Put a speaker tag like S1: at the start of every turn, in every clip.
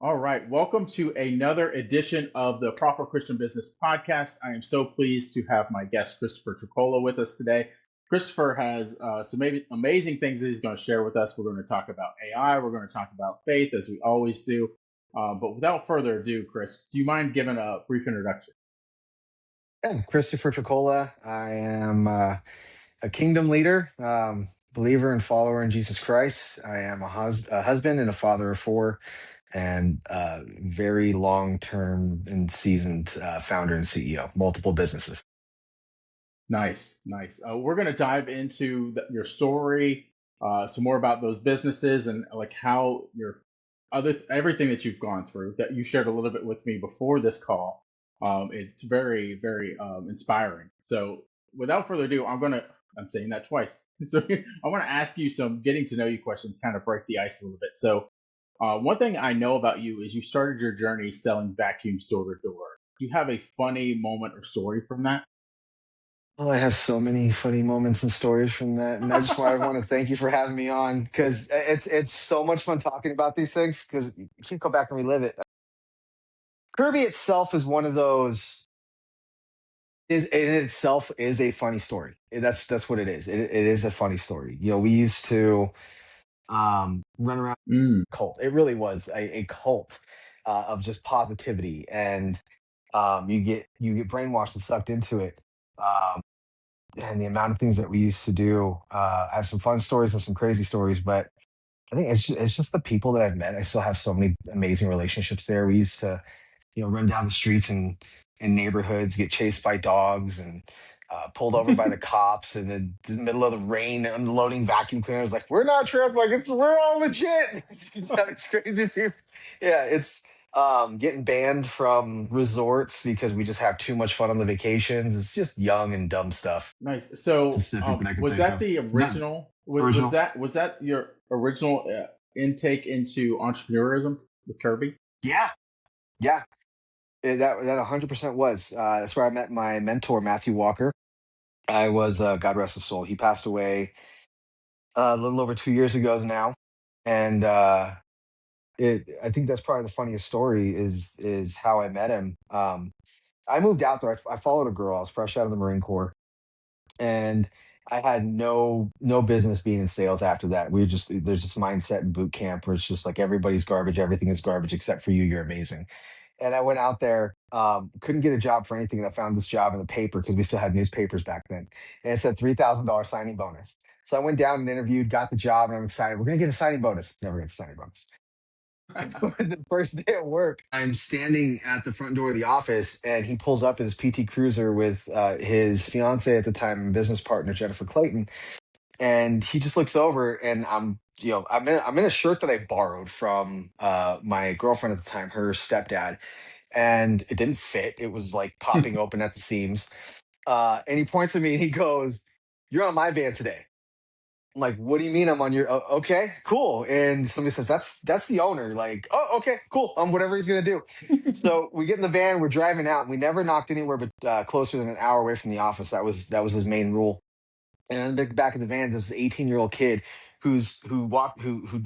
S1: All right. Welcome to another edition of the Profitable Christian Business Podcast. I am so pleased to have my guest, Christopher Trocola, with us today. Christopher has some amazing things that he's going to share with us. We're going to talk about AI. We're going to talk about faith, as we always do. But without further ado, Chris, do you mind giving a brief introduction?
S2: Yeah, Christopher Trocola. I am a kingdom leader, believer and follower in Jesus Christ. I am a husband and a father of four, and very long-term and seasoned founder and CEO, multiple businesses.
S1: Nice, nice. We're going to dive into your story, some more about those businesses, and like how your everything that you've gone through that you shared a little bit with me before this call. It's very, very inspiring. So, without further ado, I'm saying that twice. So, I want to ask you some getting to know you questions, kind of break the ice a little bit. So, one thing I know about you is you started your journey selling vacuums door to door. Do you have a funny moment or story from that?
S2: Oh, I have so many funny moments and stories from that, and I want to thank you for having me on because it's so much fun talking about these things because you can go back and relive it. Kirby itself is one of those is in itself is a funny story. That's what it is. It is a funny story. We used to run around
S1: Mm,
S2: cult. It really was a cult of just positivity, and you get brainwashed and sucked into it. Um, and the amount of things that we used to do. I have some fun stories and some crazy stories, but I think it's just the people that I've met. I still have so many amazing relationships there. We used to run down the streets and in neighborhoods, get chased by dogs and pulled over by the cops in the middle of the rain, unloading vacuum cleaners. Like, we're not tripping. Like, we're all legit. It's crazy. Yeah, it's getting banned from resorts because we just have too much fun on the vacations. It's just young and dumb stuff.
S1: nice. So,
S2: Specific that I can
S1: was
S2: think
S1: that
S2: of.
S1: the
S2: Not
S1: original? Was
S2: original.
S1: that your original intake into entrepreneurism with Kirby?
S2: Yeah, yeah. That 100% was. That's where I met my mentor, Matthew Walker. I was God rest his soul. He passed away a little over 2 years ago now, and I think that's probably the funniest story is how I met him. I moved out there. I followed a girl. I was fresh out of the Marine Corps, and I had no business being in sales after that. We were just there's this mindset in boot camp where it's just like everybody's garbage, everything is garbage except for you. You're amazing. And I went out there, couldn't get a job for anything, and I found this job in the paper because we still had newspapers back then, and it said $3,000 signing bonus. So I went down and interviewed, got the job, and I'm excited. We're gonna get a signing bonus. Never get a signing bonus. The first day at work, I'm standing at the front door of the office, and he pulls up his PT Cruiser with his fiance at the time and business partner Jennifer Clayton, and he just looks over, and I'm in a shirt that I borrowed from my girlfriend at the time, her stepdad, and it didn't fit. It was like popping open at the seams. And he points at me and he goes, "You're on my van today." I'm like, "What do you mean I'm on your?" Okay, cool. And somebody says, "That's the owner." Like, "Oh, okay, cool. Whatever he's gonna do." So we get in the van, we're driving out, and we never knocked anywhere but closer than an hour away from the office. That was his main rule. And in the back of the van, there's this 18-year-old kid who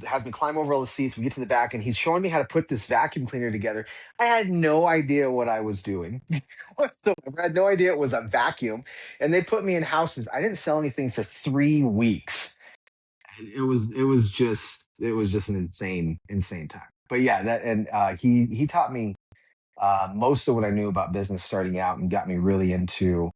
S2: has me climb over all the seats. We get to the back, and he's showing me how to put this vacuum cleaner together. I had no idea what I was doing whatsoever. I had no idea it was a vacuum. And they put me in houses. I didn't sell anything for 3 weeks. It was just an insane time. But yeah, that and he taught me most of what I knew about business starting out and got me really into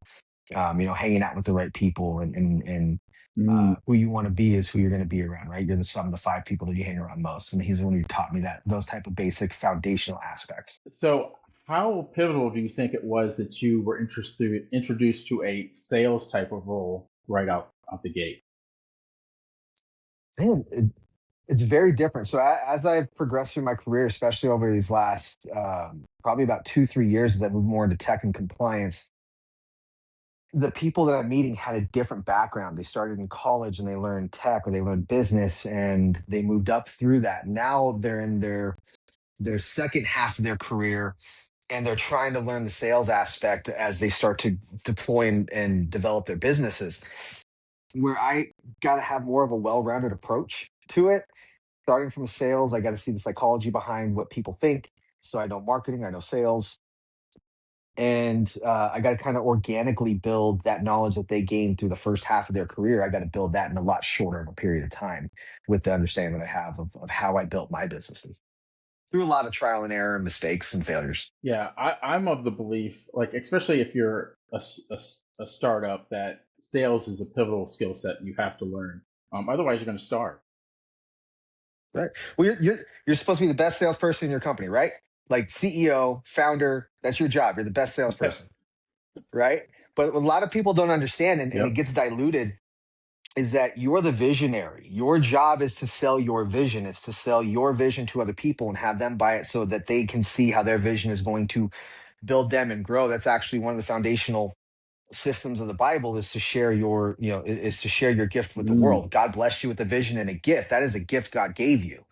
S2: hanging out with the right people and
S1: Mm.
S2: who you want to be is who you're going to be around, right? You're the sum of the five people that you hang around most. And he's the one who taught me that those type of basic foundational aspects.
S1: So, how pivotal do you think it was that you were introduced to a sales type of role right out the gate?
S2: Man, it's very different. So as I've progressed through my career, especially over these last probably about 2, 3 years, as I moved more into tech and compliance, the people that I'm meeting had a different background. They started in college and they learned tech or they learned business and they moved up through that. Now they're in their second half of their career and they're trying to learn the sales aspect as they start to deploy and develop their businesses. Where I got to have more of a well-rounded approach to it. starting from sales, I got to see the psychology behind what people think. So I know marketing, I know sales, and I got to kind of organically build that knowledge that they gained through the first half of their career. I got to build that in a lot shorter of a period of time with the understanding that I have of how I built my businesses through a lot of trial and error and mistakes and failures.
S1: Yeah, I'm of the belief, like especially if you're a startup, that sales is a pivotal skill set you have to learn. Otherwise, you're going to starve.
S2: Right. Well, you're supposed to be the best salesperson in your company, right? Like CEO, founder, that's your job. You're the best
S1: Yep.
S2: salesperson, right? But what a lot of people don't understand, and it
S1: Yep.
S2: gets diluted, is that you're the visionary. Your job is to sell your vision. It's to sell your vision to other people and have them buy it so that they can see how their vision is going to build them and grow. That's actually one of the foundational systems of the Bible, is to share your, is to share your gift with the
S1: Mm.
S2: world. God blessed you with a vision and a gift. That is a gift God gave you,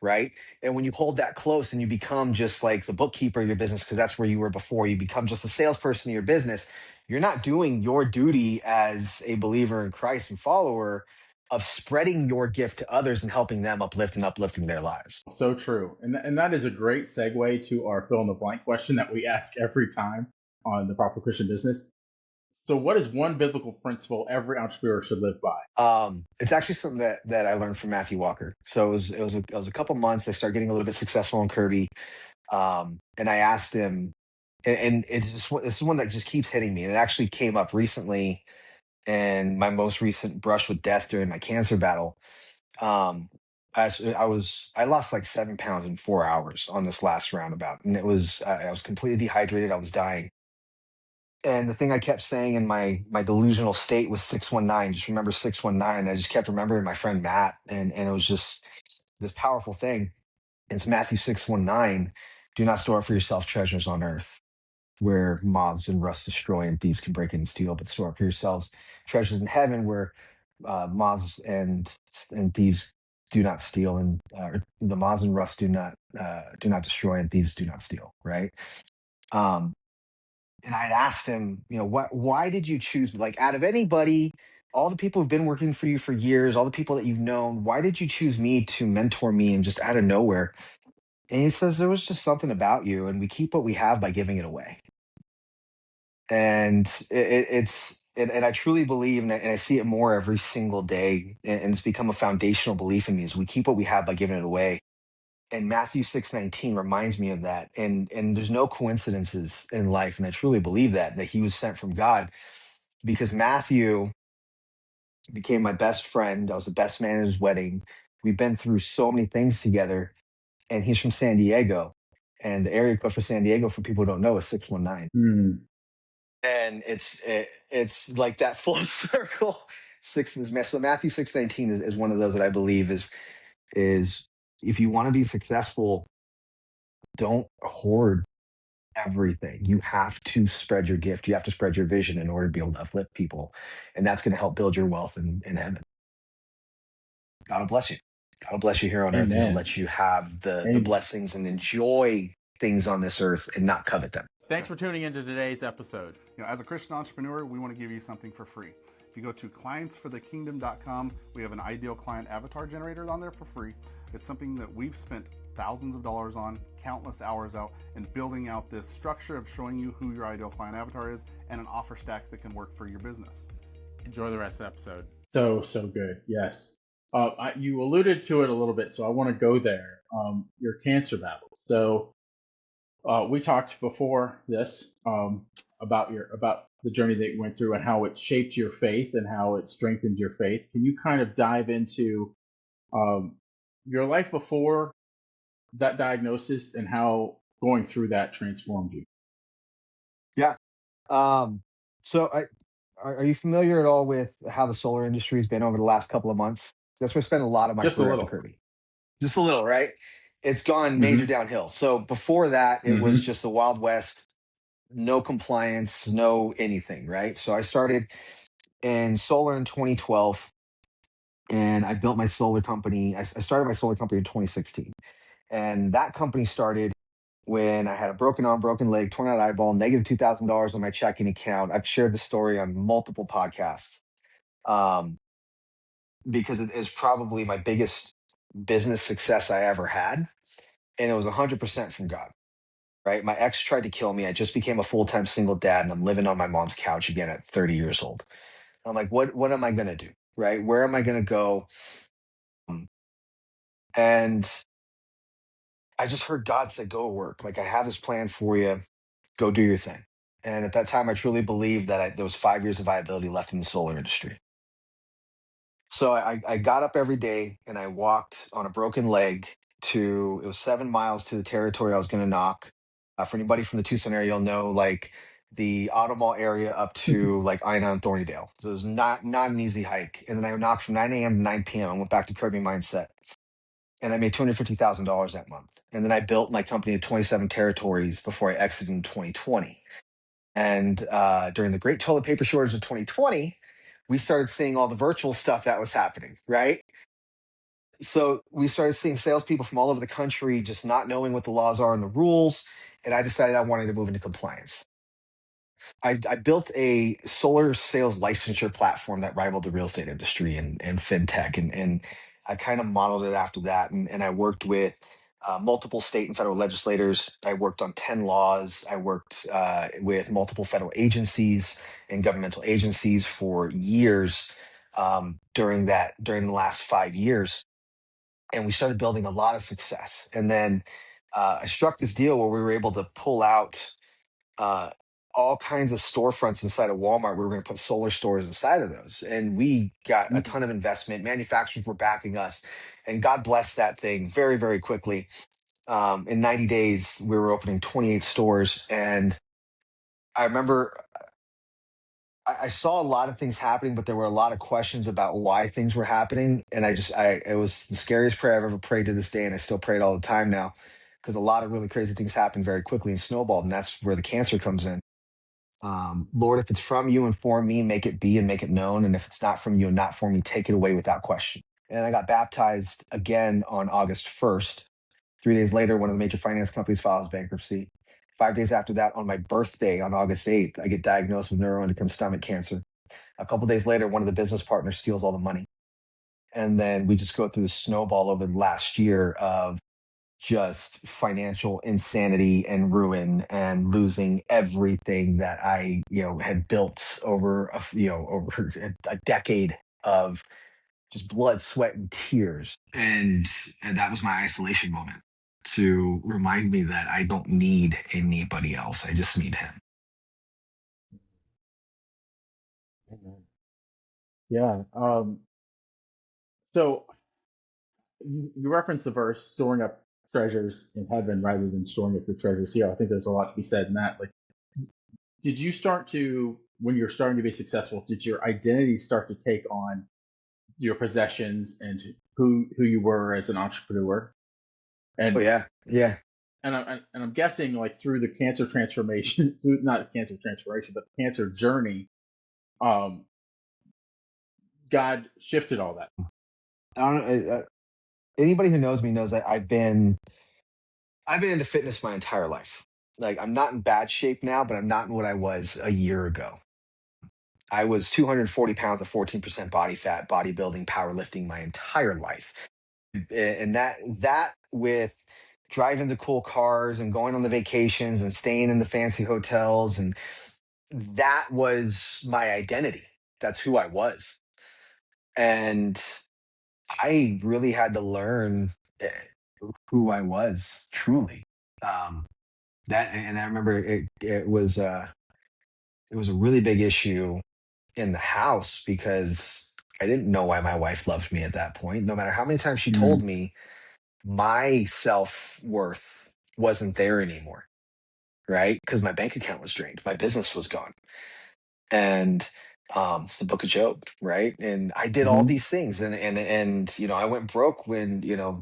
S2: right? And when you hold that close and you become just like the bookkeeper of your business, because that's where you were before, you become just a salesperson of your business, you're not doing your duty as a believer in Christ and follower of spreading your gift to others and helping them uplift and uplifting their lives.
S1: So true. And that is a great segue to our fill in the blank question that we ask every time on the Profitable Christian Business. So, what is one biblical principle every entrepreneur should live by?
S2: It's actually something that I learned from Matthew Walker. So it was a couple months. I started getting a little bit successful in Kirby, and I asked him, and it's just this is one that just keeps hitting me. And it actually came up recently in my most recent brush with death during my cancer battle. Um, I lost like 7 pounds in 4 hours on this last roundabout, and I was completely dehydrated. I was dying. And the thing I kept saying in my delusional state was 619. Just remember 619. I just kept remembering my friend Matt, and it was just this powerful thing. It's Matthew 619. Do not store up for yourself treasures on earth, where moths and rust destroy and thieves can break in and steal, but store up for yourselves treasures in heaven, where moths and thieves do not steal, and the moths and rust do not destroy, and thieves do not steal. Right. Um, and I'd asked him, why did you choose me? Like, out of anybody, all the people who've been working for you for years, all the people that you've known, why did you choose me to mentor me and just out of nowhere? And he says, there was just something about you, and we keep what we have by giving it away. And and I truly believe, and I see it more every single day, and it's become a foundational belief in me, is we keep what we have by giving it away. And Matthew 619 reminds me of that. And there's no coincidences in life. And I truly believe that he was sent from God, because Matthew became my best friend. I was the best man at his wedding. We've been through so many things together. And he's from San Diego. And the area code for San Diego, for people who don't know, is 619.
S1: Mm.
S2: And it's like that full circle. So Matthew 619 is one of those that I believe is if you want to be successful, don't hoard everything. You have to spread your gift. You have to spread your vision in order to be able to uplift people. And that's going to help build your wealth in heaven. God will bless you. God will bless you here on earth, and he'll
S1: Amen.
S2: let you have the
S1: Amen.
S2: blessings and enjoy things on this earth and not covet them.
S1: Thanks for tuning into today's episode.
S3: As a Christian entrepreneur, we want to give you something for free. If you go to clientsforthekingdom.com, we have an ideal client avatar generator on there for free. It's something that we've spent thousands of dollars on, countless hours out, and building out this structure of showing you who your ideal client avatar is and an offer stack that can work for your business.
S1: Enjoy the rest of the episode. So good. Yes. You alluded to it a little bit, so I want to go there. Your cancer battle. So we talked before this about the journey that you went through and how it shaped your faith and how it strengthened your faith. Can you kind of dive into your life before that diagnosis and how going through that transformed you?
S2: Yeah. So are you familiar at all with how the solar industry has been over the last couple of months? That's where I spent a lot of my
S1: Just a
S2: career after
S1: little.
S2: Kirby. Just a little, right? It's gone major
S1: Mm-hmm.
S2: downhill. So before that, it was
S1: Mm-hmm.
S2: just the Wild West, no compliance, no anything, right? So I started in solar in 2012, and I built my solar company. I started my solar company in 2016. And that company started when I had a broken arm, broken leg, torn out eyeball, negative $2,000 on my checking account. I've shared the story on multiple podcasts, um, because it is probably business success I ever had. And it was 100% from God, right? My ex tried to kill me. I just became a full-time single dad, and I'm living on my mom's couch again at 30 years old. I'm like, what am I going to do? Right? Where am I going to go? Um, And I just heard God say, go to work. Like, I have this plan for you. Go do your thing. And at that time, I truly believed that there was 5 years of viability left in the solar industry. So I got up every day and I walked on a broken leg it was 7 miles to the territory I was going to knock. For anybody from the Tucson area, you'll know like the Auto Mall area up to like Ina and Thornydale. So it was not an easy hike. And then I knocked from 9 a.m. to 9 p.m. I went back to Kirby Mindset and I made $250,000 that month. And then I built my company to 27 territories before I exited in 2020. And during the great toilet paper shortage of 2020, we started seeing all the virtual stuff that was happening, right? So we started seeing salespeople from all over the country just not knowing what the laws are and the rules. And I decided I wanted to move into compliance. I built a solar sales licensure platform that rivaled the real estate industry and fintech. And I kind of modeled it after that. And I worked with multiple state and federal legislators. I worked on 10 laws. I worked with multiple federal agencies and governmental agencies for years during the last 5 years. And we started building a lot of success. And then I struck this deal where we were able to pull out uh, all kinds of storefronts inside of Walmart. We were going to put solar stores inside of those. And we got a ton of investment. Manufacturers were backing us. And God bless that thing very, very quickly. In 90 days, we were opening 28 stores. And I remember I saw a lot of things happening, but there were a lot of questions about why things were happening. And it was the scariest prayer I've ever prayed to this day. And I still pray it all the time now because a lot of really crazy things happen very quickly and snowballed. And that's where the cancer comes in. Lord, if it's from you and for me, make it be and make it known. And if it's not from you and not for me, take it away without question. And I got baptized again on August 1st. 3 days later, one of the major finance companies files bankruptcy. 5 days after that, on my birthday on August 8th, I get diagnosed with neuroendocrine stomach cancer. A couple days later, one of the business partners steals all the money. And then we just go through the snowball over the last year of just financial insanity and ruin and losing everything that I, had built over over a decade of just blood, sweat, and tears. And that was my isolation moment to remind me that I don't need anybody else. I just need him.
S1: Amen. Yeah. So you referenced the verse, storing up treasures in heaven rather than storing up your treasures here. I think there's a lot to be said in that. Like, did you start to, when you're starting to be successful, did your identity start to take on your possessions and who you were as an entrepreneur?
S2: Oh
S1: And
S2: yeah, yeah.
S1: I'm guessing like through the cancer transformation, through not cancer transformation, but the cancer journey, um, God shifted all that.
S2: I don't. Anybody who knows me knows that I've been into fitness my entire life. Like I'm not in bad shape now, but I'm not in what I was a year ago. I was 240 pounds of 14% body fat, bodybuilding, powerlifting my entire life. And that with driving the cool cars and going on the vacations and staying in the fancy hotels, and that was my identity. That's who I was. And I really had to learn eh, who I was truly. Um, and I remember it was a really big issue in the house because I didn't know why my wife loved me at that point. No matter how many times she told
S1: Mm.
S2: me, my self-worth wasn't there anymore, right? Because my bank account was drained, my business was gone. And it's the book of Job, right? And I did all
S1: Mm-hmm.
S2: these things, and I went broke when the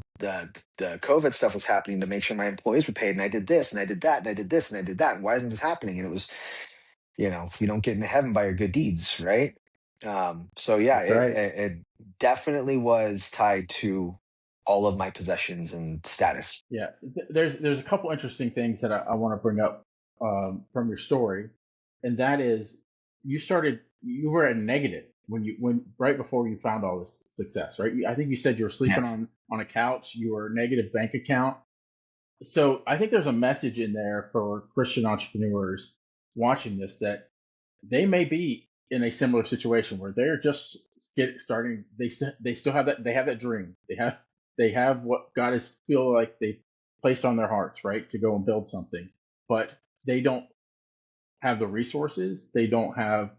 S2: COVID stuff was happening to make sure my employees were paid, and I did this and I did that and I did this and I did that. And why isn't this happening? And it was, you don't get into heaven by your good deeds, right? So yeah,
S1: That's right.
S2: it definitely was tied to all of my possessions and status.
S1: Yeah. There's a couple interesting things that I want to bring up from your story, and that is you were at negative. when right before you found all this success, right? I think you said you were
S2: Yeah.
S1: sleeping on a couch, you were negative bank account. So I think there's a message in there for Christian entrepreneurs watching this, that they may be in a similar situation where they're just starting. They still have that, they have that dream. They have what God has feel like they placed on their hearts, right, to go and build something, but they don't have the resources. They don't have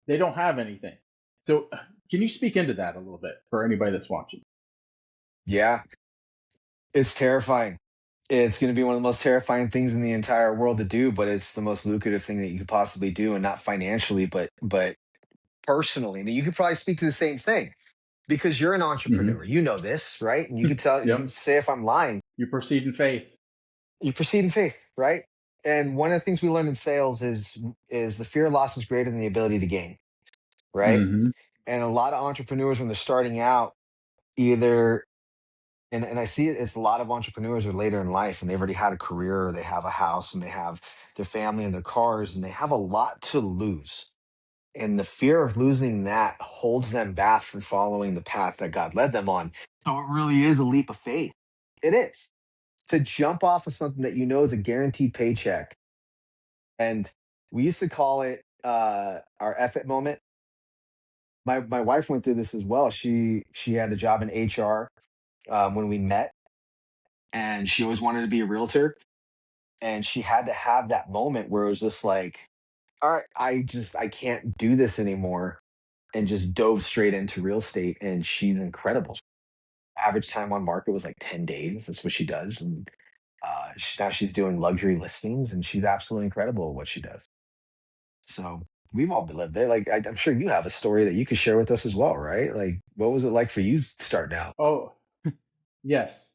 S1: anything. So can you speak into that a little bit for anybody that's watching?
S2: Yeah. It's terrifying. It's going to be one of the most terrifying things in the entire world to do, but it's the most lucrative thing that you could possibly do, and not financially, but personally. And you could probably speak to the same thing because you're an
S1: Hmm.
S2: entrepreneur. You know this, right? And you can
S1: Yep.
S2: say if I'm lying.
S1: You proceed in faith.
S2: You proceed in faith, right? And one of the things we learn in sales is the fear of loss is greater than the ability to gain, right?
S1: Hmm.
S2: And a lot of entrepreneurs, when they're starting out, either and I see it as a lot of entrepreneurs are later in life and they've already had a career, or they have a house, and they have their family and their cars, and they have a lot to lose. And the fear of losing that holds them back from following the path that God led them on. So it really is a leap of faith. It is to jump off of something that you know is a guaranteed paycheck. And we used to call it our F it moment. My wife went through this as well. She had a job in HR when we met, and she always wanted to be a realtor. And she had to have that moment where it was just like, all right, I can't do this anymore, and just dove straight into real estate. And she's incredible. Average time on market was like 10 days. That's what she does. And now she's doing luxury listings, and she's absolutely incredible at what she does. So we've all lived there. Like I'm sure you have a story that you could share with us as well, right? Like what was it like for you starting out?
S1: Oh, yes.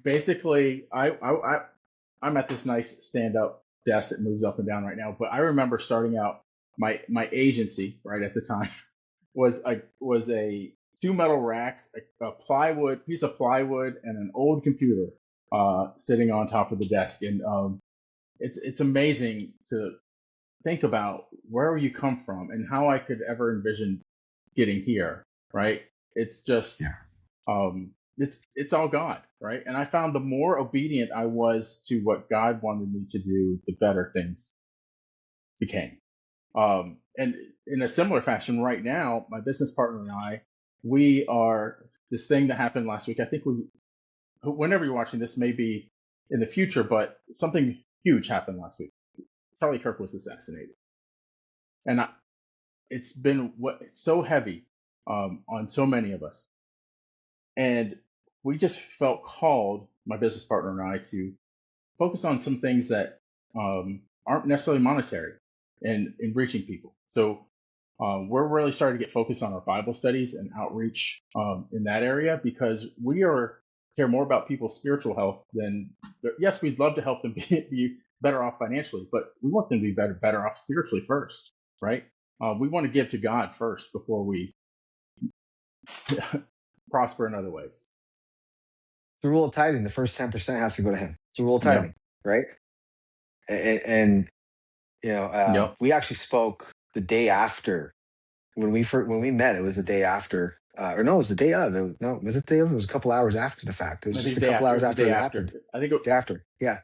S1: Basically, I'm at this nice stand up desk that moves up and down right now. But I remember starting out, my agency right at the time was a two metal racks, a plywood piece of plywood, and an old computer sitting on top of the desk. And it's amazing to think about where you come from and how I could ever envision getting here. Right? It's just
S2: Yeah.
S1: it's all God, right? And I found the more obedient I was to what God wanted me to do, the better things became. And in a similar fashion, right now, my business partner and I, we are this thing that happened last week. I think whenever you're watching this, may be in the future, but something huge happened last week. Charlie Kirk was assassinated, and it's been it's so heavy on so many of us. And we just felt called, my business partner and I, to focus on some things that aren't necessarily monetary in reaching people. So we're really starting to get focused on our Bible studies and outreach in that area, because we care more about people's spiritual health than, yes, we'd love to help them be better off financially, but we want them to be better off spiritually first, right? We want to give to God first before we prosper in other ways.
S2: The rule of tithing, the first 10% has to go to him. It's the rule of
S1: Yeah.
S2: tithing, right? And
S1: Yep.
S2: we actually spoke the day after when we met. It was the day after, or no, it was the day of. No, was it the day of? It was a couple hours after the fact. It was
S1: I
S2: just
S1: think
S2: a
S1: day
S2: couple
S1: after. It
S2: hours
S1: was the
S2: after
S1: day
S2: it
S1: after.
S2: happened.
S1: I think.
S2: Day after, yeah.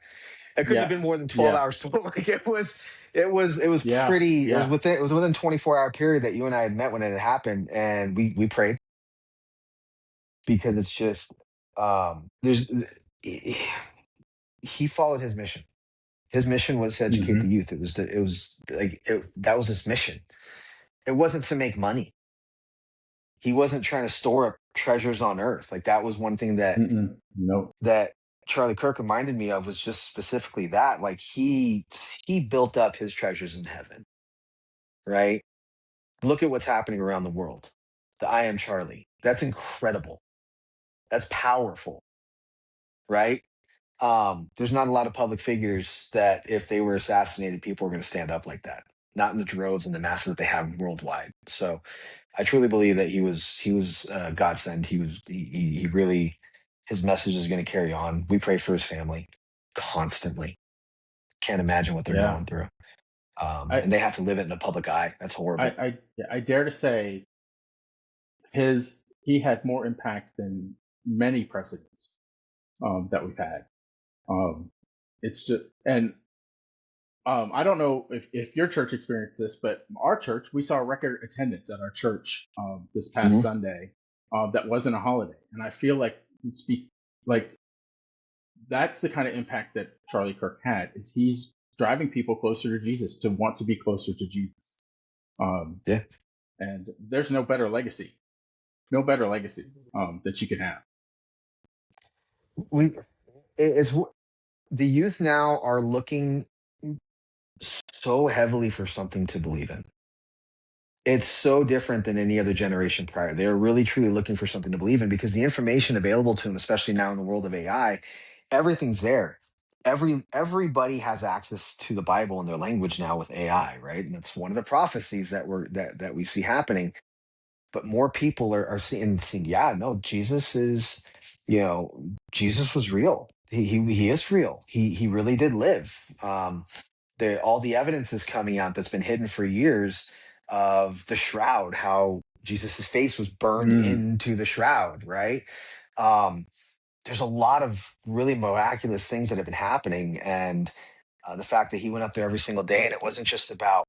S2: It couldn't have
S1: Yeah.
S2: been more than 12
S1: Yeah.
S2: hours total. Like it was
S1: Yeah.
S2: pretty.
S1: Yeah.
S2: It was within 24-hour period that you and I had met when it had happened, and we prayed because it's just there's he followed his mission. His mission was to educate the
S1: Hmm.
S2: youth. That was his mission. It wasn't to make money. He wasn't trying to store up treasures on earth. Like that was one thing
S1: Nope.
S2: that Charlie Kirk reminded me of, was just specifically that. Like he built up his treasures in heaven, right? Look at what's happening around the world. The I am Charlie. That's incredible. That's powerful, right? There's not a lot of public figures that if they were assassinated, people are going to stand up like that. Not in the droves and the masses that they have worldwide. So I truly believe that he was God sent. He really, his message is going to carry on. We pray for his family constantly. Can't imagine what they're
S1: Yeah.
S2: going through.
S1: I
S2: and they have to live it in the public eye. That's horrible.
S1: I dare to say he had more impact than many presidents that we've had. Um, it's just and I don't know if your church experienced this, but our church, we saw record attendance at our church this past
S2: Mhm.
S1: Sunday. That wasn't a holiday, and I feel like like that's the kind of impact that Charlie Kirk had. Is he's driving people closer to Jesus, to want to be closer to Jesus. Um,
S2: Yeah.
S1: and there's no better legacy that you can have.
S2: We it's the youth now are looking so heavily for something to believe in. It's so different than any other generation prior. They're really truly looking for something to believe in because the information available to them, especially now in the world of AI, everything's there. Everybody has access to the Bible in their language now with AI, right? And that's one of the prophecies that we see happening. But more people are seeing, yeah, no, Jesus is, Jesus was real. He is real. He really did live. All the evidence is coming out that's been hidden for years of the shroud, how Jesus's face was burned
S1: Mm,
S2: into the shroud, right? Um, there's a lot of really miraculous things that have been happening, and the fact that he went up there every single day, and it wasn't just about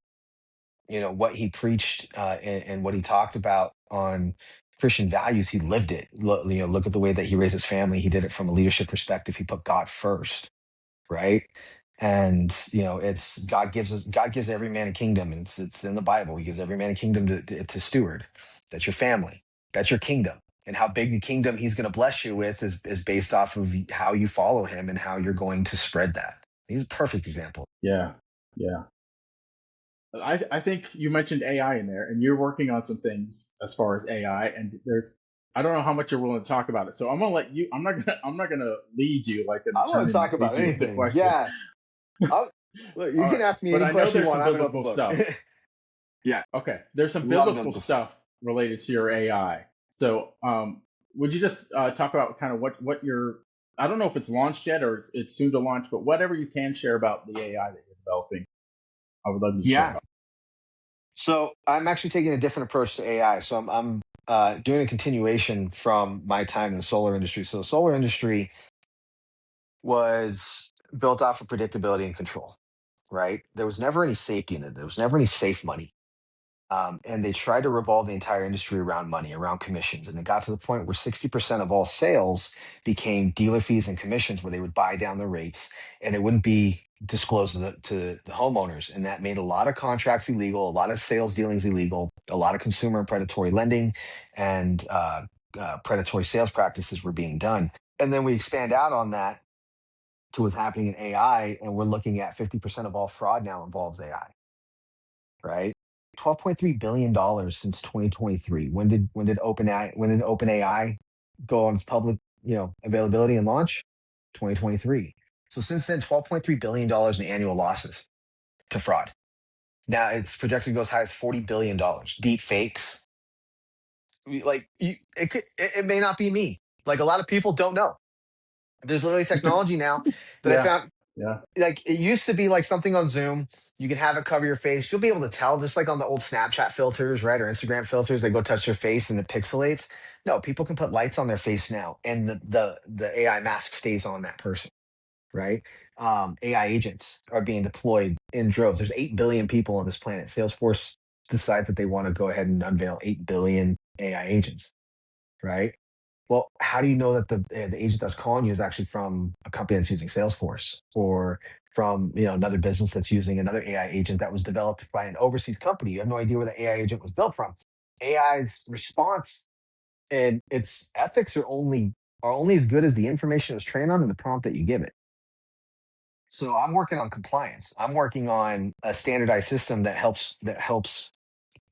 S2: what he preached and what he talked about on Christian values. He lived it. Look at the way that he raised his family. He did it from a leadership perspective. He put God first, right? And it's God gives every man a kingdom, and it's in the Bible. He gives every man a kingdom to steward. That's your family. That's your kingdom. And how big the kingdom he's going to bless you with is based off of how you follow him and how you're going to spread that. He's a perfect example.
S1: yeah, yeah. I think you mentioned AI in there, and you're working on some things as far as AI. And I don't know how much you're willing to talk about it. So I'm gonna let you. I'm not gonna lead you like an
S2: I want to
S1: attorney
S2: talk
S1: might
S2: about
S1: lead you with the
S2: anything.
S1: question.
S2: Yeah. Look, you
S1: All
S2: can
S1: right,
S2: ask me
S1: but
S2: any
S1: I know
S2: question you
S1: there's
S2: want.
S1: some
S2: I have an open
S1: biblical
S2: book.
S1: stuff.
S2: Yeah,
S1: Okay, there's
S2: a
S1: some
S2: lot of
S1: biblical
S2: biblical stuff.
S1: stuff related to your AI. So would you just talk about kind of what your I don't know if it's launched yet or it's soon to launch, but whatever you can share about the AI that you're developing, I would love you to share
S2: Yeah.
S1: about.
S2: So I'm actually taking a different approach to AI. So I'm doing a continuation from my time in the solar industry. So the solar industry was built off of predictability and control, right? There was never any safety in it. There was never any safe money. And they tried to revolve the entire industry around money, around commissions. And it got to the point where 60% of all sales became dealer fees and commissions, where they would buy down the rates and it wouldn't be disclosed to the homeowners. And that made a lot of contracts illegal, a lot of sales dealings illegal, a lot of consumer and predatory lending and predatory sales practices were being done. And then we expand out on that to what's happening in AI. And we're looking at 50% of all fraud now involves AI, right? $12.3 billion since 2023. When did OpenAI go on its public, availability and launch? 2023. So since then, $12.3 billion in annual losses to fraud. Now it's projected to go as high as $40 billion. Deep fakes. It may not be me. Like a lot of people don't know. There's literally technology now that I
S1: Yeah,
S2: found.
S1: yeah,
S2: Like it used to be like something on Zoom. You can have it cover your face. You'll be able to tell, just like on the old Snapchat filters, right? Or Instagram filters, they go touch their face and it pixelates. No, people can put lights on their face now, and the AI mask stays on that person, right? AI agents are being deployed in droves. There's 8 billion people on this planet. Salesforce decides that they want to go ahead and unveil 8 billion AI agents, right? Well, how do you know that the agent that's calling you is actually from a company that's using Salesforce or from another business that's using another AI agent that was developed by an overseas company? You have no idea where the AI agent was built from. AI's response and its ethics are only as good as the information it was trained on and the prompt that you give it. So I'm working on compliance. I'm working on a standardized system that helps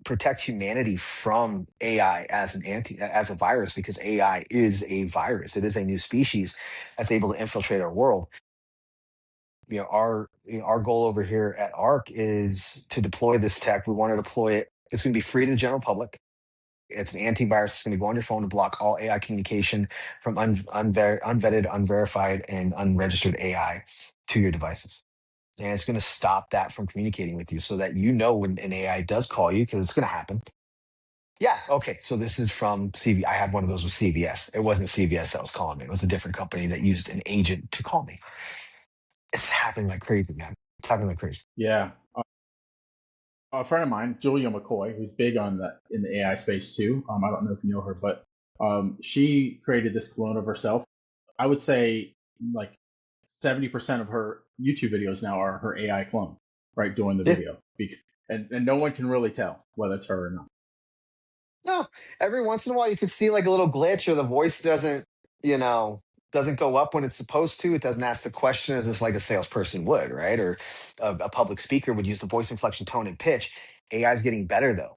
S2: protect humanity from AI as a virus, because AI is a virus. It is a new species that's able to infiltrate our world. Our goal over here at ARC is to deploy this tech. We want to deploy it. It's going to be free to the general public. It's an antivirus. It's going to go on your phone to block all AI communication from unvetted, unverified, and unregistered AI to your devices. and it's going to stop that from communicating with you, so that when an AI does call you, because it's going to happen. Yeah, okay, so this is from CV. I had one of those with CVS. It wasn't CVS that was calling me. It was a different company that used an agent to call me. It's happening like crazy, man. It's happening like crazy.
S1: Yeah. A friend of mine, Julia McCoy, who's big on in the AI space too. I don't know if you know her, but she created this clone of herself. I would say like 70% of her YouTube videos now are her AI clone, right, doing the
S2: Yeah.
S1: video. And no one can really tell whether it's her or not.
S2: No, every once in a while you can see like a little glitch, or the voice doesn't go up when it's supposed to. It doesn't ask the question as if like a salesperson would, right? Or a public speaker would use the voice inflection, tone, and pitch. AI is getting better though.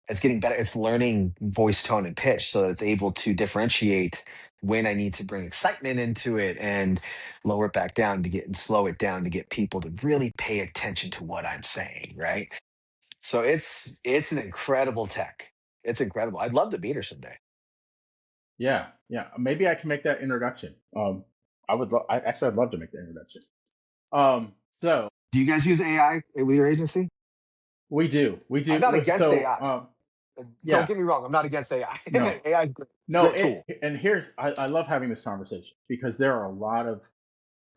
S2: It's getting better. It's learning voice, tone, and pitch, so it's able to differentiate when I need to bring excitement into it and lower it back down and slow it down to get people to really pay attention to what I'm saying, right? So it's an incredible tech. It's incredible. I'd love to meet her someday.
S1: Yeah, yeah. Maybe I can make that introduction. I'd love to make the introduction. So
S2: Do you guys use AI with your agency?
S1: we
S2: I'm
S1: do.
S2: not against AI. Don't
S1: Yeah,
S2: get me wrong. I'm not against AI.
S1: no,
S2: AI is great. It's a
S1: no.
S2: great tool.
S1: I love having this conversation because there are a lot of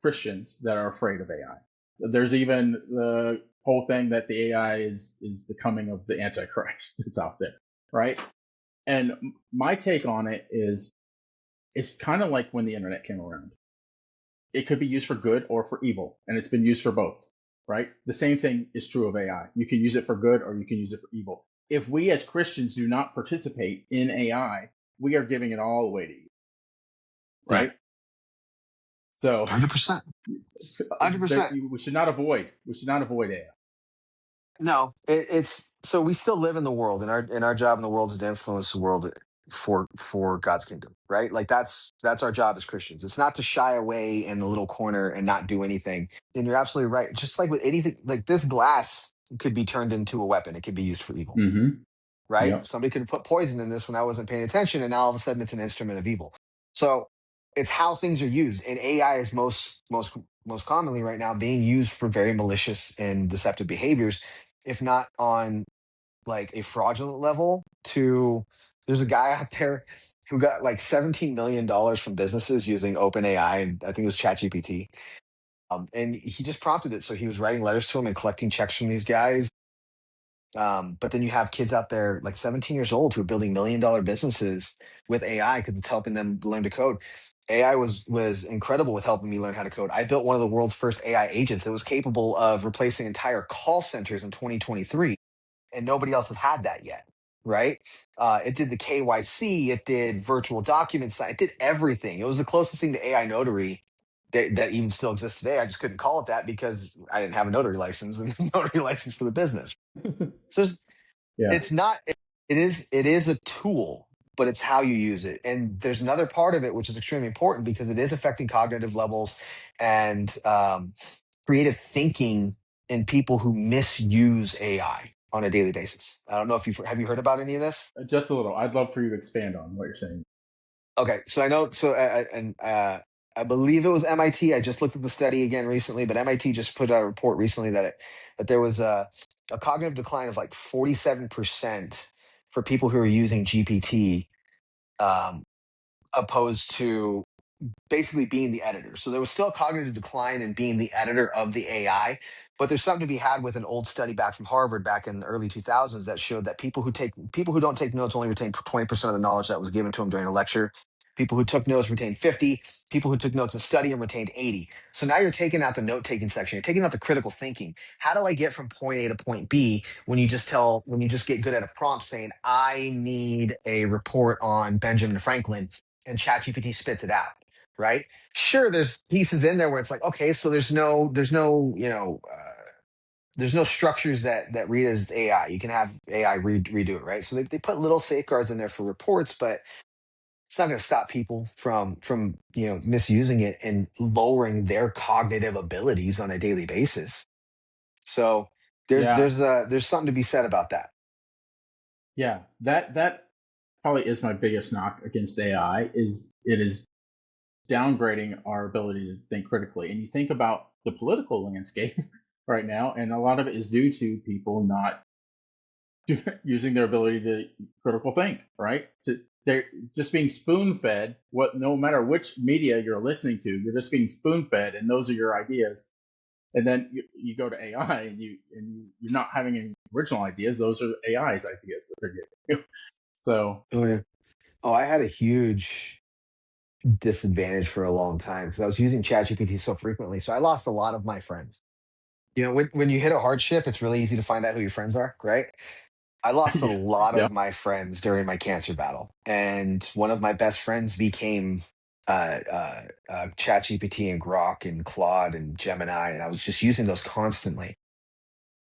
S1: Christians that are afraid of AI. There's even the whole thing that the AI is the coming of the Antichrist that's out there, right? And my take on it is, it's kind of like when the internet came around. It could be used for good or for evil, and it's been used for both, right? The same thing is true of AI. You can use it for good or you can use it for evil. If we as Christians do not participate in AI, we are giving it all away to you,
S2: Yeah,
S1: right? So
S2: 100%. 100%.
S1: we should not avoid AI.
S2: No, it's so we still live in the world, and our job in the world is to influence the world for God's kingdom, right? Like that's our job as Christians. It's not to shy away in a little corner and not do anything. And you're absolutely right. Just like with anything, like this glass could be turned into a weapon. It could be used for evil,
S1: Mm-hmm.
S2: right?
S1: Yep.
S2: Somebody could have put poison in this when I wasn't paying attention, and now all of a sudden it's an instrument of evil. So it's how things are used, and AI is most commonly right now being used for very malicious and deceptive behaviors, if not on like a fraudulent level. To There's a guy out there who got like $17 million from businesses using OpenAI, and I think it was ChatGPT. And he just prompted it, so he was writing letters to him and collecting checks from these guys. But then you have kids out there like 17 years old who are building $1 million businesses with AI because it's helping them learn to code. AI was incredible with helping me learn how to code. I built one of the world's first AI agents that was capable of replacing entire call centers in 2023, and nobody else had that yet. Right? It did the KYC, it did virtual documents, it did everything. It was the closest thing to AI notary that even still exists today. I just couldn't call it that because I didn't have a notary license and notary license for the business. So
S1: Yeah.
S2: it's not it is a tool, but it's how you use it. And there's another part of it which is extremely important because it is affecting cognitive levels and creative thinking in people who misuse AI on a daily basis. I don't know if have you heard about any of this.
S1: Just a little. I'd love for you to expand on what you're saying.
S2: Okay, so I know. So I believe it was MIT. I just looked at the study again recently, but MIT just put out a report recently that there was a cognitive decline of like 47% for people who are using GPT, um, opposed to basically being the editor. So there was still a cognitive decline in being the editor of the AI, but there's something to be had with an old study back from Harvard back in the early 2000s that showed that people who don't take notes only retain 20% of the knowledge that was given to them during a lecture. People who took notes retained 50. People who took notes in study and retained 80. So now you're taking out the note taking section. You're taking out the critical thinking. How do I get from point A to point B when you just get good at a prompt saying, I need a report on Benjamin Franklin, and ChatGPT spits it out, right? Sure, there's pieces in there where it's like, okay, so there's no structures that read as AI. You can have AI redo it, right? So they put little safeguards in there for reports, but it's not going to stop people from misusing it and lowering their cognitive abilities on a daily basis. So
S1: Yeah.
S2: there's something to be said about that.
S1: Yeah. That probably is my biggest knock against AI is it is downgrading our ability to think critically. And you think about the political landscape right now, and a lot of it is due to people not using their ability to critical think, right? They're just being spoon fed. What, no matter which media you're listening to, you're just being spoon fed, and those are your ideas. And then you go to AI, and you're not having any original ideas. Those are AI's ideas that they're giving you. So,
S2: Oh yeah. Oh, I had a huge disadvantage for a long time because I was using ChatGPT so frequently. So I lost a lot of my friends. You know, when you hit a hardship, it's really easy to find out who your friends are, right? I lost a
S1: yeah,
S2: lot
S1: yeah.
S2: of my friends during my cancer battle, and one of my best friends became ChatGPT and Grok and Claude and Gemini, and I was just using those constantly.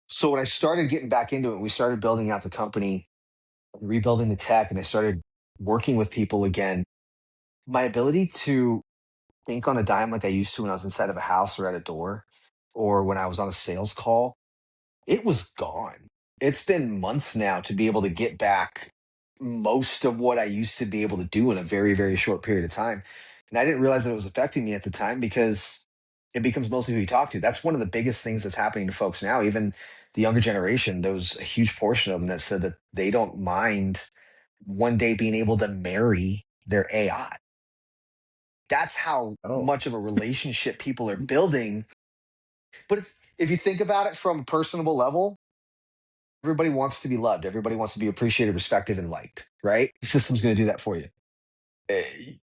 S2: So when I started getting back into it, we started building out the company, rebuilding the tech, and I started working with people again. My ability to think on a dime like I used to when I was inside of a house or at a door, or when I was on a sales call, it was gone. It's been months now to be able to get back most of what I used to be able to do in a very, very short period of time. And I didn't realize that it was affecting me at the time because it becomes mostly who you talk to. That's one of the biggest things that's happening to folks now. Even the younger generation, there was a huge portion of them that said that they don't mind one day being able to marry their AI. That's how
S1: Oh,
S2: much of a relationship people are building. But if you think about it from a personable level, everybody wants to be loved. Everybody wants to be appreciated, respected, and liked, right? The system's going to do that for you. Eh,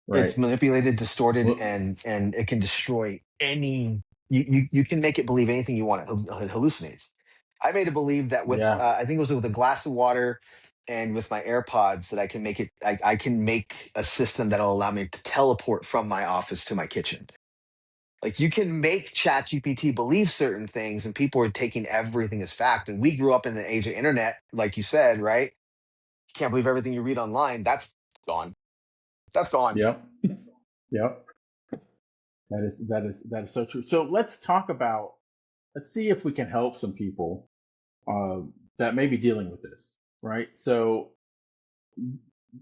S1: right.
S2: It's manipulated, distorted,
S1: Well,
S2: and it can destroy any. You can make it believe anything you want. It hallucinates. I made it believe that with
S1: yeah.
S2: I think it was with a glass of water and with my AirPods that I can make it. I can make a system that'll allow me to teleport from my office to my kitchen. Like you can make ChatGPT believe certain things, and people are taking everything as fact. And we grew up in the age of internet, like you said, right? You can't believe everything you read online. That's gone. That's gone.
S1: Yep. Yep. That is so true. So let's talk about. Let's see if we can help some people uh, that may be dealing with this, right? So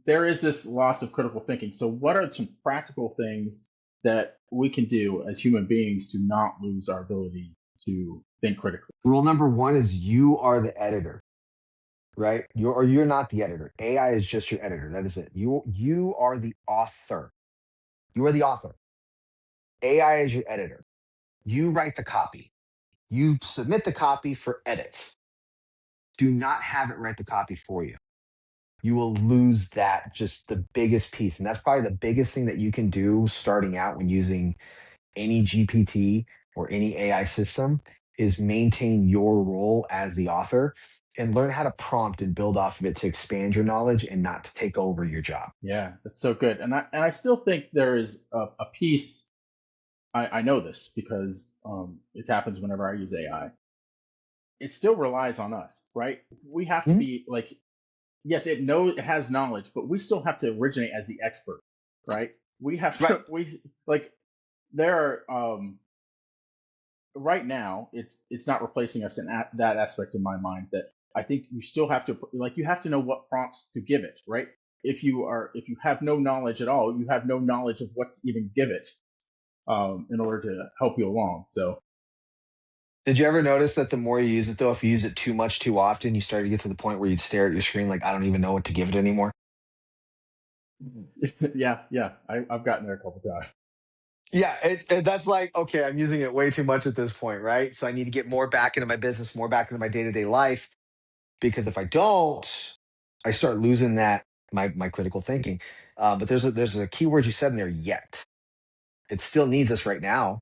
S1: there is this loss of critical thinking. So what are some practical things that we can do as human beings to not lose our ability to think critically?
S2: Rule number one is you are the editor, right? You're not the editor. AI is just your editor. That is it. You are the author. You are the author. AI is your editor. You write the copy. You submit the copy for edits. Do not have it write the copy for you. You will lose that, just the biggest piece. And that's probably the biggest thing that you can do starting out when using any GPT or any AI system is maintain your role as the author and learn how to prompt and build off of it to expand your knowledge and not to take over your job.
S1: Yeah, that's so good. And I still think there is a piece. I know this because it happens whenever I use AI. It still relies on us, right? We have to
S2: Mhm.
S1: be like, yes, it has knowledge, but we still have to originate as the expert, right? We have
S2: Right.
S1: to we like there are right now it's not replacing us in that aspect in my mind. That I think you still have to, like, you have to know what prompts to give it, right? If you have no knowledge at all, you have no knowledge of what to even give it in order to help you along. So
S2: Did you ever notice that the more you use it, though, if you use it too much too often, you start to get to the point where you'd stare at your screen like, I don't even know what to give it anymore?
S1: yeah, I've gotten there a couple times.
S2: Yeah, that's like, okay, I'm using it way too much at this point, right? So I need to get more back into my business, more back into my day to day life. Because if I don't, I start losing that my critical thinking. But there's a key word you said in there, yet. It still needs us right now,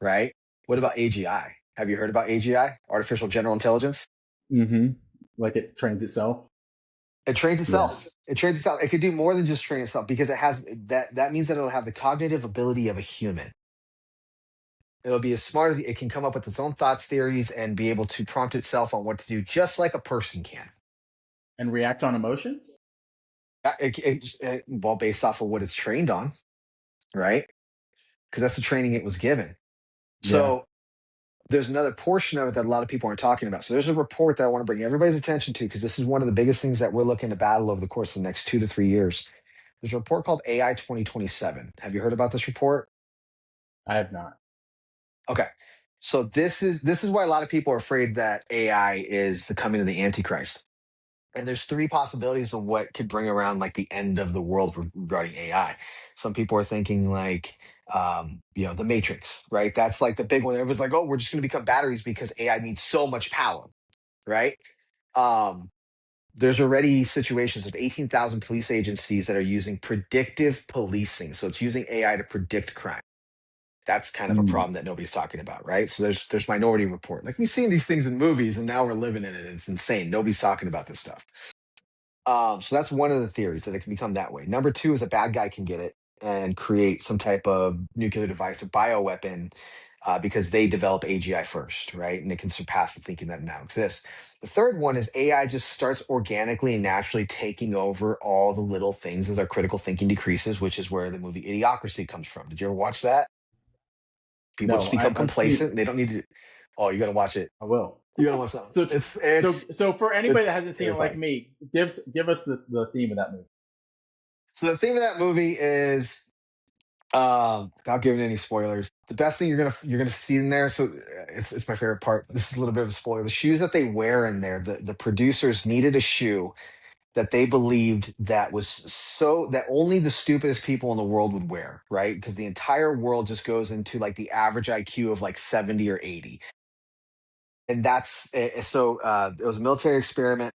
S2: right? What about AGI? Have you heard about AGI, artificial general intelligence?
S1: Mm-hmm. Like it trains itself.
S2: It trains itself.
S1: Yes.
S2: It trains itself. It could do more than just train itself because it has that. That means that it'll have the cognitive ability of a human. It'll be as smart as it can come up with its own thoughts, theories, and be able to prompt itself on what to do, just like a person can.
S1: And react on emotions.
S2: Well, based off of what it's trained on, right? Because that's the training it was given.
S1: Yeah.
S2: So there's another portion of it that a lot of people aren't talking about. So there's a report that I want to bring everybody's attention to because this is one of the biggest things that we're looking to battle over the course of the next 2 to 3 years. There's a report called AI 2027. Have you heard about this report?
S1: I have not.
S2: Okay. So this is why a lot of people are afraid that AI is the coming of the Antichrist. And there's three possibilities of what could bring around like the end of the world regarding AI. Some people are thinking like, the Matrix, right? That's like the big one. Everyone's like, oh, we're just going to become batteries because AI needs so much power, right? Um, there's already situations of 18,000 police agencies that are using predictive policing. So it's using AI to predict crime. That's kind of a
S1: Hmm.
S2: problem that nobody's talking about, right? So there's Minority Report. Like we've seen these things in movies, and now we're living in it. It's insane. Nobody's talking about this stuff. So that's one of the theories that it can become that way. Number two is a bad guy can get it and create some type of nuclear device or bioweapon because they develop AGI first, right? And it can surpass the thinking that now exists. The third one is AI just starts organically and naturally taking over all the little things as our critical thinking decreases, which is where the movie Idiocracy comes from. Did you ever watch that? People just
S1: No,
S2: become
S1: I've seen.
S2: complacent. They don't need to. Oh, you got to watch it.
S1: I will.
S2: You got to watch that one.
S1: So it's so for anybody that
S2: It's
S1: hasn't seen it like
S2: terrifying.
S1: me, give us the theme of that movie.
S2: So the theme of that movie is without giving any spoilers, the best thing you're gonna see in there. So it's my favorite part. This is a little bit of a spoiler. The shoes that they wear in there, the producers needed a shoe that they believed that was so that only the stupidest people in the world would wear, right? Because the entire world just goes into like the average IQ of like 70 or 80. And that's so it was a military experiment.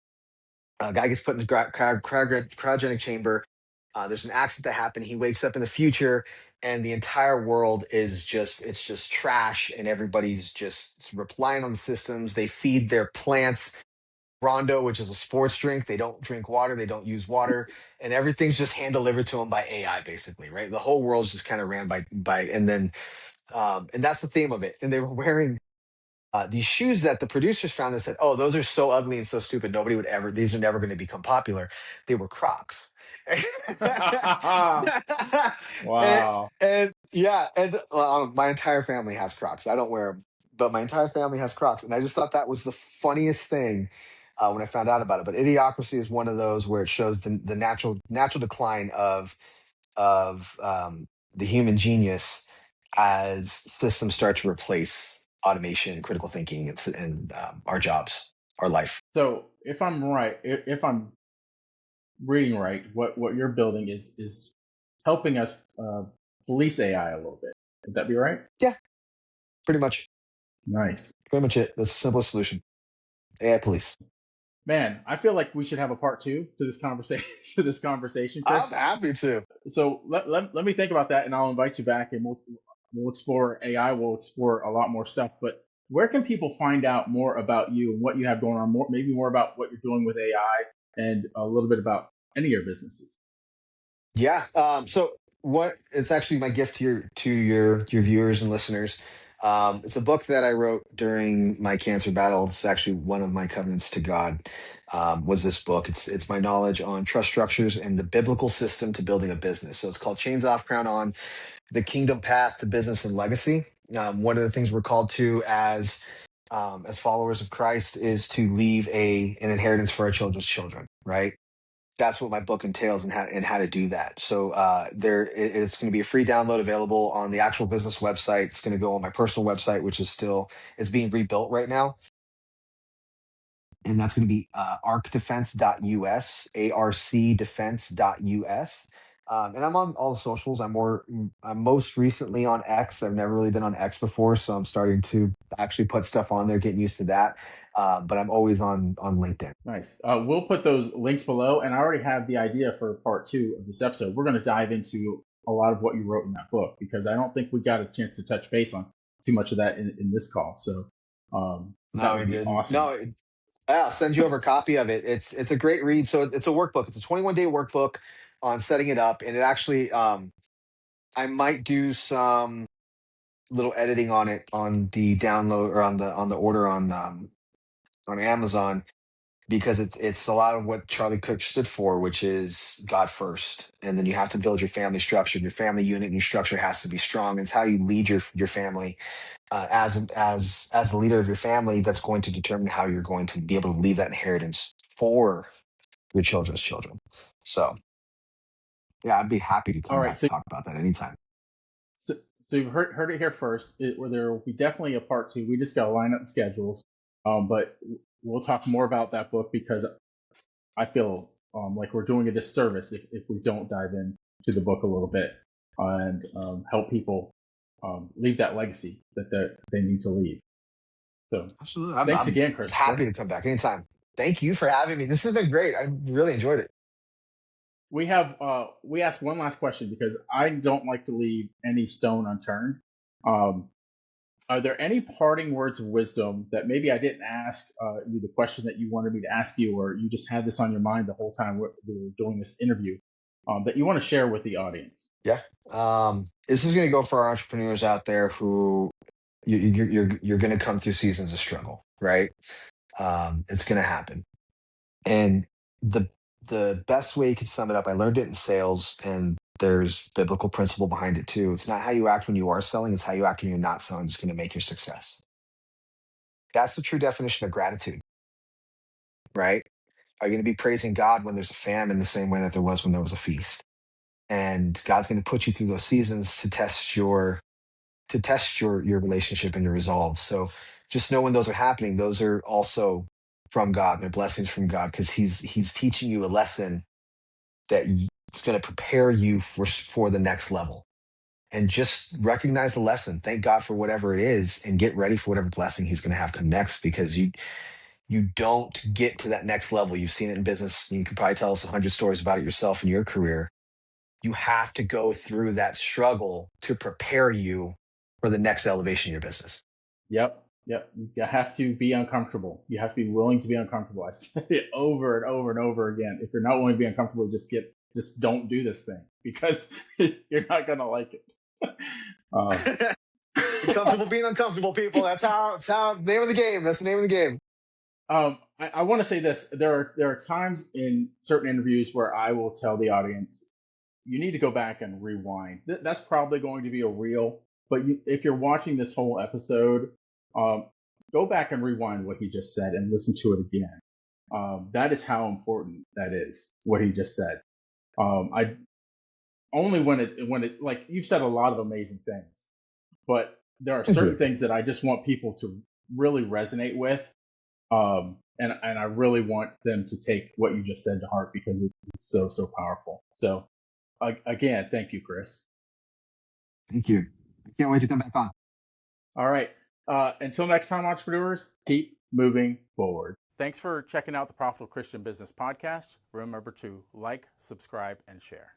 S2: A guy gets put in a cryogenic chamber. There's an accident that happened. He wakes up in the future, and the entire world is just trash, and everybody's just relying on the systems. They feed their plants Rondo, which is a sports drink. They don't drink water. They don't use water, and everything's just hand delivered to them by AI, basically, right? The whole world's just kind of ran by, and that's the theme of it. And they were wearing these shoes that the producers found that said, "Oh, those are so ugly and so stupid. Nobody would ever. These are never going to become popular." They were Crocs, and,
S1: Wow.
S2: and yeah, and my entire family has Crocs. I don't wear them, but my entire family has Crocs, and I just thought that was the funniest thing when I found out about it. But Idiocracy is one of those where it shows the natural decline of the human genius as systems start to replace automation, critical thinking, and our jobs, our life.
S1: So if I'm right, if I'm reading right, what you're building is helping us police AI a little bit. Would that be right?
S2: Yeah, pretty much,
S1: Nice.
S2: pretty much it. That's the simplest solution. AI police.
S1: Man, I feel like we should have a part two to this conversation to this conversation,
S2: I'm
S1: Chris.
S2: happy to.
S1: So let me think about that, and I'll invite you back, and we'll explore AI. We'll explore a lot more stuff. But where can people find out more about you and what you have going on? More, maybe more about what you're doing with AI, and a little bit about any of your businesses.
S2: Yeah. So what it's actually my gift to your viewers and listeners. It's a book that I wrote during my cancer battle. It's actually one of my covenants to God. Was this book? It's my knowledge on trust structures and the biblical system to building a business. So it's called Chains Off, Crown On: The Kingdom Path to Business and Legacy. One of the things we're called to as followers of Christ is to leave an inheritance for our children's children, right? That's what my book entails and how to do that. So it's going to be a free download available on the actual business website. It's going to go on my personal website, which is still it's being rebuilt right now, and that's going to be arcdefense.us, arcdefense.us. And I'm on all the socials. I'm most recently on X. I've never really been on X before, so I'm starting to actually put stuff on there, getting used to that. But I'm always on LinkedIn.
S1: Nice. We'll put those links below, and I already have the idea for part two of this episode. We're going to dive into a lot of what you wrote in that book because I don't think we got a chance to touch base on too much of that in this call. So that
S2: No,
S1: would
S2: we
S1: be
S2: didn't.
S1: awesome.
S2: No, I'll send you over a copy of it. It's a great read. So it's a workbook. It's a 21-day workbook on setting it up, and it actually I might do some little editing on it on the download or on the order on Amazon because it's a lot of what Charlie Cook stood for, which is God first, and then you have to build your family structure. Your family unit and your structure has to be strong. It's how you lead your family as the leader of your family that's going to determine how you're going to be able to leave that inheritance for your children's children. So Yeah, I'd be happy to
S1: All
S2: come
S1: right.
S2: back and talk about that anytime.
S1: So you've heard it here first. Where there will be definitely a part two. We just got to line up the schedules. But we'll talk more about that book because I feel like we're doing a disservice if we don't dive into the book a little bit and help people leave that legacy that they need to leave. So
S2: Absolutely.
S1: thanks
S2: I'm
S1: again,
S2: happy
S1: Christopher.
S2: to come back anytime. Thank you for having me. This has been great. I really enjoyed it.
S1: We asked one last question because I don't like to leave any stone unturned. Um, are there any parting words of wisdom that maybe I didn't ask you the question that you wanted me to ask you, or you just had this on your mind the whole time we were doing this interview that you want to share with the audience?
S2: Yeah. This is going to go for our entrepreneurs out there who you're going to come through seasons of struggle, right? It's going to happen. And the the best way you can sum it up, I learned it in sales, and there's biblical principle behind it too. It's not how you act when you are selling, it's how you act when you're not selling that's going to make your success. That's the true definition of gratitude, right? Are you going to be praising God when there's a famine the same way that there was when there was a feast? And God's going to put you through those seasons to test your relationship and your resolve. So just know when those are happening, those are also from God. They're blessings from God because He's teaching you a lesson that it's going to prepare you for the next level. And just recognize the lesson. Thank God for whatever it is, and get ready for whatever blessing He's going to have come next. Because you don't get to that next level. You've seen it in business. You can probably tell us 100 stories about it yourself in your career. You have to go through that struggle to prepare you for the next elevation in your business.
S1: Yep, yep. You have to be uncomfortable. You have to be willing to be uncomfortable. I say it over and over and over again. If you're not willing to be uncomfortable, just don't do this thing because you're not gonna like it. Uh,
S2: Be comfortable being uncomfortable, people. That's how name of the game. That's the name of the game.
S1: I want to say this. There are times in certain interviews where I will tell the audience, you need to go back and rewind. That's probably going to be a reel, but if you're watching this whole episode, um, go back and rewind what he just said and listen to it again. That is how important that is. What he just said. I only when it like you've said a lot of amazing things, but there are
S2: Thank
S1: certain
S2: you.
S1: things that I just want people to really resonate with. And I really want them to take what you just said to heart because it's so powerful. So again, thank you, Chris.
S2: Thank you. I can't wait to come back on.
S1: All right. Until next time, entrepreneurs, keep moving forward. Thanks for checking out the Profitable Christian Business Podcast. Remember to like, subscribe, and share.